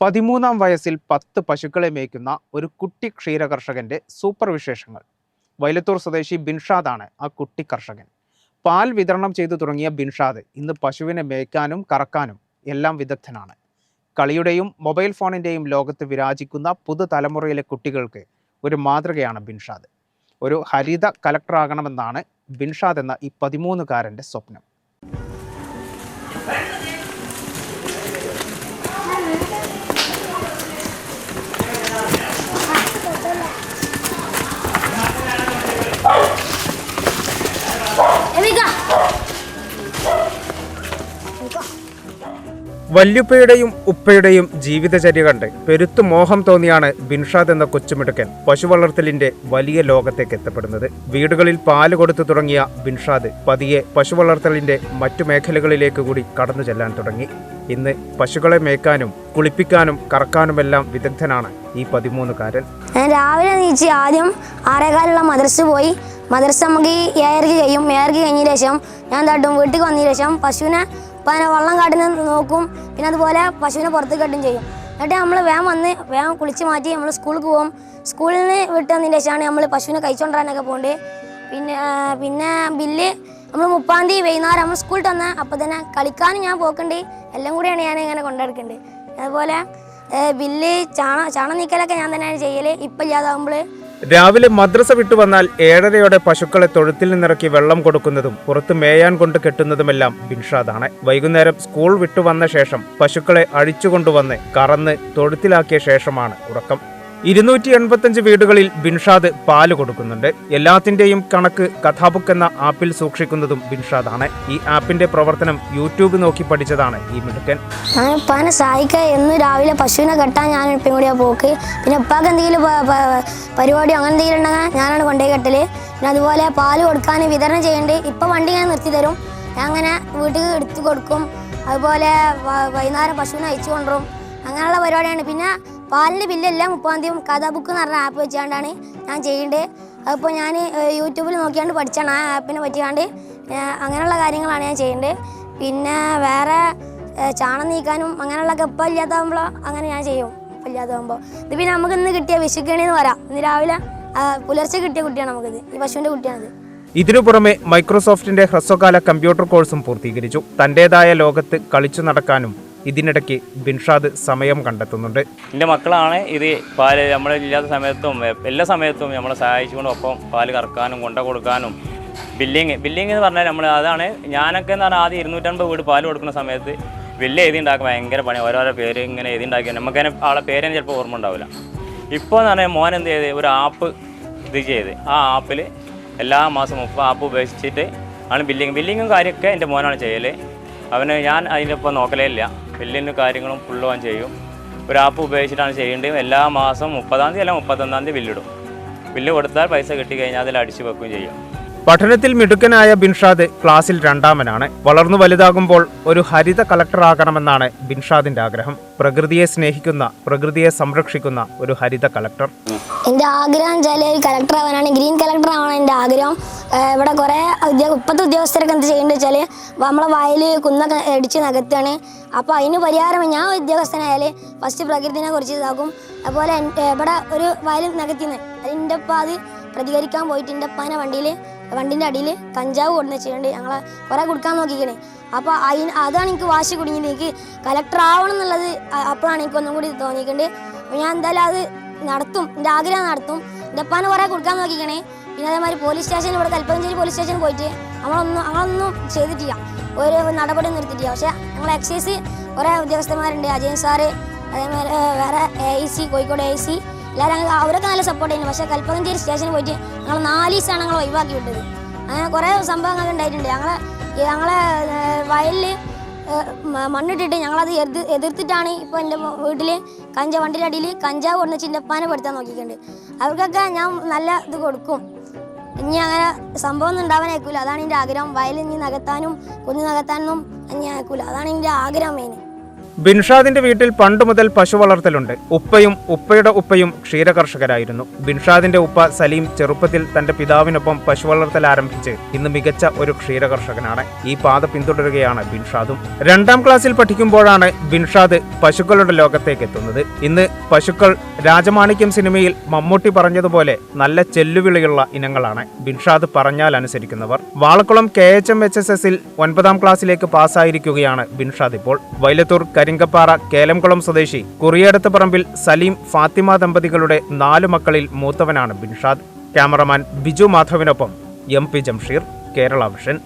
13-ാം വയസ്സിൽ 10 പശുക്കളെ മേയ്ക്കുന്ന ഒരു കുട്ടി ക്ഷീരകർഷകന്റെ സൂപ്പർ വിശേഷങ്ങൾ. വൈലത്തൂർ സ്വദേശി ബിൻഷാദാണ് ആ കുട്ടി കർഷകൻ. പാൽ വിതരണം ചെയ്തു തുടങ്ങിയ ബിൻഷാദ് ഇന്ന് പശുവിനെ മേയ്ക്കാനും കറക്കാനും എല്ലാം വിദഗ്ധനാണ്. കളിയുടെയും മൊബൈൽ ഫോണിൻ്റെയും ലോകത്ത് വിരാജിക്കുന്ന പുതുതലമുറയിലെ കുട്ടികൾക്ക് ഒരു മാതൃകയാണ് ബിൻഷാദ്. ഒരു ഹരിത കലക്ടറാകണമെന്നാണ് ബിൻഷാദ് എന്ന ഈ 13-കാരൻ്റെ സ്വപ്നം. വല്യുപ്പയുടെയും ഉപ്പയുടെയും ജീവിതചര്യ കണ്ട് പെരുത്തു മോഹം തോന്നിയാണ് ബിൻഷാദ് എന്ന കൊച്ചുമിടുക്കൻ പശു വളർത്തലിന്റെ വലിയ ലോകത്തേക്ക് എത്തപ്പെടുന്നത്. വീടുകളിൽ പാല് കൊടുത്തു തുടങ്ങിയ ബിൻഷാദ് പതിയെ പശു വളർത്തലിന്റെ മറ്റു മേഖലകളിലേക്ക് കൂടി കടന്നു ചെല്ലാൻ തുടങ്ങി. ഇന്ന് പശുക്കളെ മേയ്ക്കാനും കുളിപ്പിക്കാനും കറക്കാനുമെല്ലാം വിദഗ്ധനാണ് ഈ 13-കാരൻ. ഞാൻ രാവിലെ നീച്ച് ആദ്യം 6:15 മദ്രസ പോയി. മദ്രസ നമുക്ക് 7:30 കഴിയും. 7:30 കഴിഞ്ഞ ശേഷം ഞാൻ തട്ടും. വീട്ടിൽ വന്നതിന് ശേഷം പശുവിനെ വെള്ളം കാട്ടിന് നോക്കും. പിന്നെ അതുപോലെ പശുവിനെ പുറത്ത് കെട്ടും ചെയ്യും. എന്നിട്ട് നമ്മൾ വേഗം കുളിച്ച് മാറ്റി നമ്മൾ സ്കൂളിൽ പോകും. സ്കൂളിൽ നിന്ന് വിട്ട് വന്നതിന് ശേഷമാണ് നമ്മൾ പശുവിനെ കഴിച്ചുകൊണ്ടിരാനൊക്കെ പോകുന്നത്. പിന്നെ ബില്ല് നമ്മൾ 30-ാം തീയതി വൈകുന്നേരം നമ്മൾ സ്കൂളിൽ വന്നാൽ അപ്പോൾ തന്നെ കളിക്കാനും ഞാൻ പോക്കുന്നുണ്ട്. എല്ലാം കൂടിയാണ് ഞാൻ ഇങ്ങനെ കൊണ്ടെടുക്കുന്നുണ്ട്. അതുപോലെ ബില്ല് ചാണകം നീക്കലൊക്കെ ഞാൻ തന്നെയാണ് ചെയ്യൽ. ഇപ്പം ഇല്ലാതാകുമ്പോൾ രാവിലെ മദ്രസ വിട്ടു വന്നാൽ 7:30 പശുക്കളെ തൊഴുത്തിൽ നിന്നിറക്കി വെള്ളം കൊടുക്കുന്നതും പുറത്ത് മേയാൻ കൊണ്ട് കെട്ടുന്നതുമെല്ലാം ബിൻഷാദാണ്. വൈകുന്നേരം സ്കൂൾ വിട്ടു വന്ന ശേഷം പശുക്കളെ അഴിച്ചുകൊണ്ടുവന്ന് കറന്ന് തൊഴുത്തിലാക്കിയ ശേഷമാണ് ഉറക്കം. 285 വീടുകളിൽ ബിൻഷാദ് പാല് കൊടുക്കുന്നുണ്ട്. എല്ലാത്തിന്റെയും കണക്ക് കഥാബുക്ക് എന്ന ആപ്പിൽ സൂക്ഷിക്കുന്നതും ബിൻഷാദാണ്. ഈ ആപ്പിന്റെ പ്രവർത്തനം യൂട്യൂബ് നോക്കി പഠിച്ചതാണ് ഈ മിടുക്കൻ. ഞാൻ ഉപ്പാനെ സഹായിക്കുക. എന്ന് രാവിലെ പശുവിനെ കെട്ടാൻ ഞാൻ ഇപ്പം കൂടിയാ പോക്ക്. പിന്നെ ഉപ്പാക്ക് എന്തെങ്കിലും പരിപാടിയോ അങ്ങനെ എന്തെങ്കിലും ഉണ്ടെങ്കിൽ ഞാനാണ് കൊണ്ടുപോയി കെട്ടല്. പിന്നെ അതുപോലെ പാല് കൊടുക്കാൻ വിതരണം ചെയ്യേണ്ടത്. ഇപ്പം വണ്ടി ഞാൻ നിർത്തി തരും. ഞാൻ അങ്ങനെ വീട്ടിൽ എടുത്തു കൊടുക്കും. അതുപോലെ വൈകുന്നേരം പശുവിനെ അയച്ചു കൊണ്ടുവരും. അങ്ങനെയുള്ള പരിപാടിയാണ്. പിന്നെ പാലിൻ്റെ ബില്ലെല്ലാം 30-ാം തീയതി കഥാബുക്ക് എന്ന് പറഞ്ഞ ആപ്പ് വെച്ചാണ്ടാണ് ഞാൻ ചെയ്യേണ്ടത്. അതിപ്പോൾ ഞാൻ യൂട്യൂബിൽ നോക്കിയാണ്ട് പഠിച്ചാണ് ആ ആപ്പിനെ പറ്റിയാണ്ട്. അങ്ങനെയുള്ള കാര്യങ്ങളാണ് ഞാൻ ചെയ്യേണ്ടത്. പിന്നെ വേറെ ചാണം നീക്കാനും അങ്ങനെയുള്ളതൊക്കെ ഇപ്പം ഇല്ലാത്താകുമ്പോൾ അങ്ങനെ ഞാൻ ചെയ്യും. ഇപ്പം ഇല്ലാതാകുമ്പോൾ ഇത് പിന്നെ നമുക്ക് ഇന്ന് കിട്ടിയ വിശുക്കണിന്ന് പറയാം. ഇന്ന് രാവിലെ പുലർച്ചെ കിട്ടിയ കുട്ടിയാണ് നമുക്കിത്. ഈ പശുവിൻ്റെ കുട്ടിയാണിത്. ഇതിനു പുറമെ മൈക്രോസോഫ്റ്റിന്റെ ഹ്രസ്വകാല കമ്പ്യൂട്ടർ കോഴ്സും പൂർത്തീകരിച്ചു. തന്റേതായ ലോകത്ത് കളിച്ചു നടക്കാനും ഇതിനിടയ്ക്ക് ബിൻഷാദ് സമയം കണ്ടെത്തുന്നുണ്ട്. എൻ്റെ മക്കളാണ് ഇത് പാല് നമ്മളില്ലാത്ത സമയത്തും എല്ലാ സമയത്തും നമ്മളെ സഹായിച്ചുകൊണ്ട് ഒപ്പം പാല് കറക്കാനും കൊണ്ട കൊടുക്കാനും. ബില്ലിങ് എന്ന് പറഞ്ഞാൽ അതാണ് ഞാനൊക്കെ എന്ന് പറഞ്ഞാൽ ആദ്യം 250 വീട് പാല് കൊടുക്കുന്ന സമയത്ത് ബില്ല് എഴുതി ഉണ്ടാക്കാൻ ഭയങ്കര പണി. ഓരോരോ പേര് ഇങ്ങനെ എഴുതി ഉണ്ടാക്കിയാൽ നമുക്കതിനെ ആളെ പേര് ചിലപ്പോൾ ഓർമ്മ ഉണ്ടാവില്ല. ഇപ്പോൾ എന്ന് പറഞ്ഞാൽ മോൻ എന്ത് ചെയ്ത് ഒരു ആപ്പ് ഇത് ചെയ്ത് ആ ആപ്പിൽ എല്ലാ മാസം 30 ആപ്പ് ഉപയോഗിച്ചിട്ട് ആണ് ബില്ലിങ്ങും കാര്യമൊക്കെ എൻ്റെ മോനാണ് ചെയ്യൽ. ഞാൻ അതിൻ്റെ ഇപ്പോൾ നോക്കലേ ഇല്ല. ബില്ലിൻ്റെ കാര്യങ്ങളും ഫുള്ള് ഓൻ ചെയ്യും. ഒരു ആപ്പ് ഉപയോഗിച്ചിട്ടാണ് ചെയ്യേണ്ടത്. എല്ലാ മാസം 30-ാം തീയതി അല്ലെങ്കിൽ 31-ാം തീയതി ബില്ലിടും. ബില്ല് കൊടുത്താൽ പൈസ കിട്ടിക്കഴിഞ്ഞാൽ അതിൽ അടിച്ചു വെക്കുകയും ചെയ്യും. പഠനത്തിൽ മിടുക്കനായ ബിൻഷാദ് ക്ലാസ്സിൽ 2-ാമനാണ്. വളർന്നു വലുതാകുമ്പോൾ ഒരു ഹരിത കളക്ടറാകണമെന്നാണ് ബിൻഷാദിന്റെ ആഗ്രഹം. പ്രകൃതിയെ സ്നേഹിക്കുന്ന, പ്രകൃതിയെ സംരക്ഷിക്കുന്ന ഒരു ഹരിത കളക്ടർ. എൻ്റെ ആഗ്രഹം വെച്ചാൽ കളക്ടർ ആവാനാണ്. ഗ്രീൻ കളക്ടർ ആവാനാണ് എൻ്റെ ആഗ്രഹം. ഇവിടെ കുറേ ഇപ്പോഴത്തെ ഉദ്യോഗസ്ഥരൊക്കെ എന്ത് ചെയ്യേണ്ടത് വെച്ചാൽ നമ്മളെ വയൽ കുന്നൊക്കെ അടിച്ച് നികത്താണ്. അപ്പോൾ അതിന് പരിഹാരം ഞാൻ ഉദ്യോഗസ്ഥനായാൽ ഫസ്റ്റ് പ്രകൃതിനെ കുറിച്ച് ഇതാക്കും. അതുപോലെ ഇവിടെ ഒരു വയൽ നികത്തിന്ന് അതിൻ്റെ ഒപ്പം അത് പ്രതികരിക്കാൻ പോയിട്ട് എൻ്റെ ഒപ്പാനെ വണ്ടിൻ്റെ അടിയിൽ കഞ്ചാവ് കൊടുന്ന് വെച്ചിട്ടുണ്ട്. ഞങ്ങളെ കുറേ കൊടുക്കാൻ നോക്കിക്കണേ. അപ്പോൾ അതാണ് എനിക്ക് വാശി കുടുങ്ങിയത്. എനിക്ക് കളക്ടർ ആവണം എന്നുള്ളത് അപ്പോഴാണ് എനിക്ക് ഒന്നും കൂടി തോന്നിയിട്ടുണ്ട്. അപ്പോൾ ഞാൻ എന്തായാലും അത് നടത്തും. എൻ്റെ ആഗ്രഹം നടത്തും. എൻ്റെ ഒപ്പാനെ കുറേ കൊടുക്കാൻ നോക്കിക്കണേ. പിന്നെ അതേമാതിരി പോലീസ് സ്റ്റേഷൻ, ഇവിടെ കൽപ്പഞ്ചേരി പോലീസ് സ്റ്റേഷനിൽ പോയിട്ട് ഞങ്ങളൊന്നും ചെയ്തിട്ടില്ല, ഒരു നടപടി നിർത്തിയിട്ടില്ല. പക്ഷേ ഞങ്ങൾ എക്സൈസ് കുറേ ഉദ്യോഗസ്ഥന്മാരുണ്ട്, അജയൻ സാറ്, അതേമാതിരി വേറെ AIC കോഴിക്കോട് AIC എല്ലാവരും അവരൊക്കെ നല്ല സപ്പോർട്ട് ചെയ്യുന്നു. പക്ഷേ കൽപ്പഞ്ചേരി സ്റ്റേഷനിൽ പോയിട്ട് ഞങ്ങൾ 4 ദിവസമാണ് ഞങ്ങൾ ഒഴിവാക്കി വിട്ടത്. അങ്ങനെ കുറേ സംഭവങ്ങൾ ഉണ്ടായിട്ടുണ്ട്. ഞങ്ങളെ വയലിൽ മണ്ണിട്ടിട്ട് ഞങ്ങളത് എതിർത്തിട്ടാണ് ഇപ്പോൾ എൻ്റെ വീട്ടിൽ വണ്ടിൻ്റെ അടിയിൽ കഞ്ചാവ് കൊണ്ടുവച്ച് എൻ്റെ ഉപ്പാനെ പെടുത്താൻ നോക്കിയിട്ടുണ്ട്. അവർക്കൊക്കെ ഞാൻ നല്ല ഇത് കൊടുക്കും. ഇനി അങ്ങനെ സംഭവം ഒന്നും ഉണ്ടാവാനായിരിക്കില്ല. അതാണ് എൻ്റെ ആഗ്രഹം. വയലിൽ ഇനി നികത്താനും കുഞ്ഞു നികത്താനൊന്നും ഇനി ആയിരിക്കില്ല. അതാണ് എൻ്റെ ആഗ്രഹം മെയിൻ. ബിൻഷാദിന്റെ വീട്ടിൽ പണ്ട് മുതൽ പശു വളർത്തലുണ്ട്. ഉപ്പയും ഉപ്പയുടെ ഉപ്പയും ക്ഷീരകർഷകരായിരുന്നു. ബിൻഷാദിന്റെ ഉപ്പ സലീം ചെറുപ്പത്തിൽ തന്റെ പിതാവിനൊപ്പം പശു വളർത്തൽ ആരംഭിച്ച് ഇന്ന് മികച്ച ഒരു ക്ഷീരകർഷകനാണ്. ഈ പാത പിന്തുടരുകയാണ് ബിൻഷാദും. 2ാം ക്ലാസ്സിൽ പഠിക്കുമ്പോഴാണ് ബിൻഷാദ് പശുക്കളുടെ ലോകത്തേക്ക് എത്തുന്നത്. ഇന്ന് പശുക്കൾ രാജമാണിക്യം സിനിമയിൽ മമ്മൂട്ടി പറഞ്ഞതുപോലെ നല്ല ചെല്ലുവിളിയുള്ള ഇനങ്ങളാണ്. ബിൻഷാദ് പറഞ്ഞാൽ അനുസരിക്കുന്നവർ. വാളക്കുളം KHM-HSS-ൽ 9ാം ക്ലാസ്സിലേക്ക് പാസ്സായിരിക്കുകയാണ് ബിൻഷാദ് ഇപ്പോൾ. വൈലത്തൂർ കരിങ്കപ്പാറ കേലംകുളം സ്വദേശി കുറിയടത്ത് പറമ്പിൽ സലീം ഫാത്തിമ ദമ്പതികളുടെ 4 മക്കളിൽ മൂത്തവനാണ് ബിൻഷാദ്. ക്യാമറമാൻ ബിജു മാധവിനൊപ്പം MP ജംഷീർ, കേരള വിഷൻ.